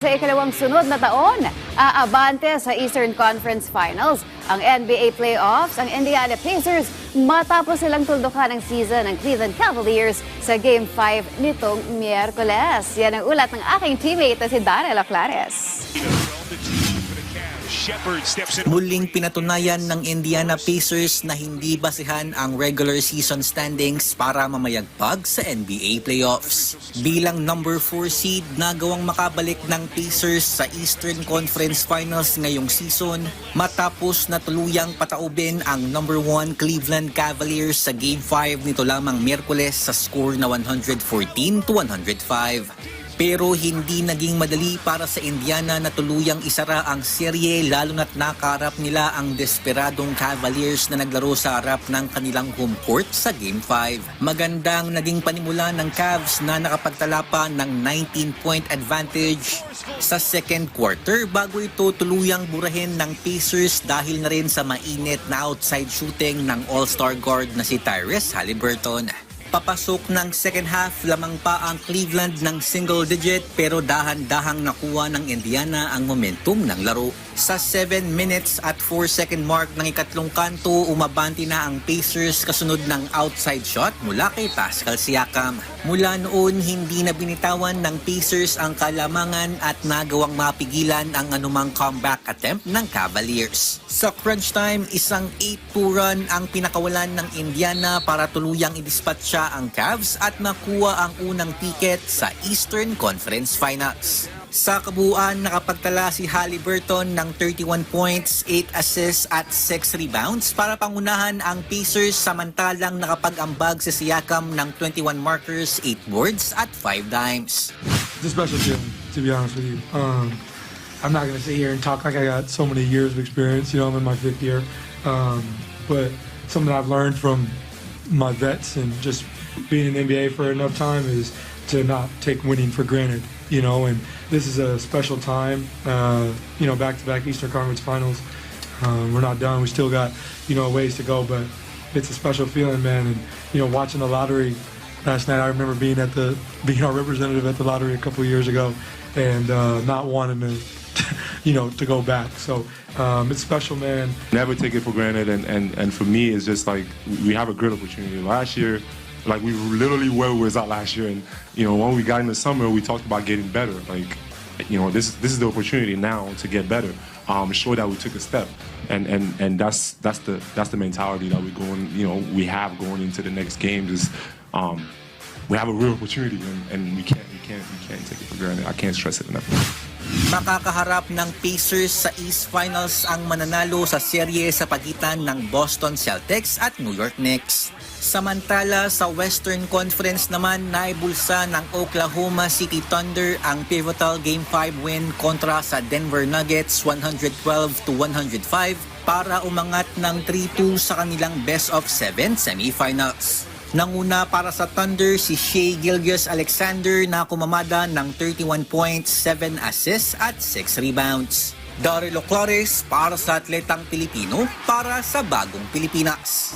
Sa ikalawang sunod na taon, aabante sa Eastern Conference Finals ang NBA Playoffs ang Indiana Pacers matapos silang tuldukan ng season ng Cleveland Cavaliers sa Game 5 nitong Miyerkules. Yan ang ulat ng aking teammate na si Darrell Oclares. Muling pinatunayan ng Indiana Pacers na hindi basihan ang regular season standings para mamayagpag sa NBA playoffs. Bilang number 4 seed, nagawang makabalik ng Pacers sa Eastern Conference Finals ngayong season matapos na tuluyang pataubin ang number 1 Cleveland Cavaliers sa Game 5 nito lamang Miyerkules sa score na 114-105. Pero hindi naging madali para sa Indiana na tuluyang isara ang serye lalo na't nakaharap nila ang desperadong Cavaliers na naglaro sa harap ng kanilang home court sa Game 5. Magandang naging panimula ng Cavs na nakapagtala pa ng 19-point advantage sa second quarter bago ito tuluyang burahin ng Pacers dahil na rin sa mainit na outside shooting ng all-star guard na si Tyrese Haliburton. Papasok ng second half, lamang pa ang Cleveland ng single digit pero dahan-dahang nakuha ng Indiana ang momentum ng laro. Sa 7 minutes at 4 second mark ng ikatlong kanto, umabanti na ang Pacers kasunod ng outside shot mula kay Pascal Siakam. Mula noon, hindi na binitawan ng Pacers ang kalamangan at nagawang mapigilan ang anumang comeback attempt ng Cavaliers. Sa crunch time, isang 8-2 run ang pinakawalan ng Indiana para tuluyang idispatcha ang Cavs at nakuha ang unang ticket sa Eastern Conference Finals. Sa kabuuan, nakapagtala si Haliburton ng 31 points, 8 assists at 6 rebounds para pangunahan ang Pacers samantalang nakapag-ambag si Siakam ng 21 markers, 8 boards at 5 dimes. It's a special feeling, to be honest with you. I'm not going to sit here and talk like I got so many years of experience. I'm in my 5th year. But something I've learned from my vets and just being in the NBA for enough time is to not take winning for granted, and this is a special time, back-to-back Eastern Conference Finals. We're not done. We still got, ways to go, but it's a special feeling, man. And, watching the lottery last night, I remember being our representative at the lottery a couple of years ago and not wanting to, to go back. So it's special, man. Never take it for granted, and for me, it's just like we have a great opportunity. Last year, we literally where we was at last year, and when we got in the summer, we talked about getting better. This is the opportunity now to get better. Show that we took a step, and that's the mentality that we have going into the next games. Is we have a real opportunity, and we can't take it for granted. I can't stress it enough. Makakaharap ng Pacers sa East Finals ang mananalo sa serye sa pagitan ng Boston Celtics at New York Knicks. Samantala sa Western Conference naman, naibulsa ng Oklahoma City Thunder ang pivotal Game 5 win kontra sa Denver Nuggets 112-105 para umangat ng 3-2 sa kanilang best of 7 semifinals. Nanguna para sa Thunder si Shai Gilgeous-Alexander na kumamada ng 31 points, 7 assists at 6 rebounds. Darrell Oclares para sa Atletang Pilipino para sa Bagong Pilipinas.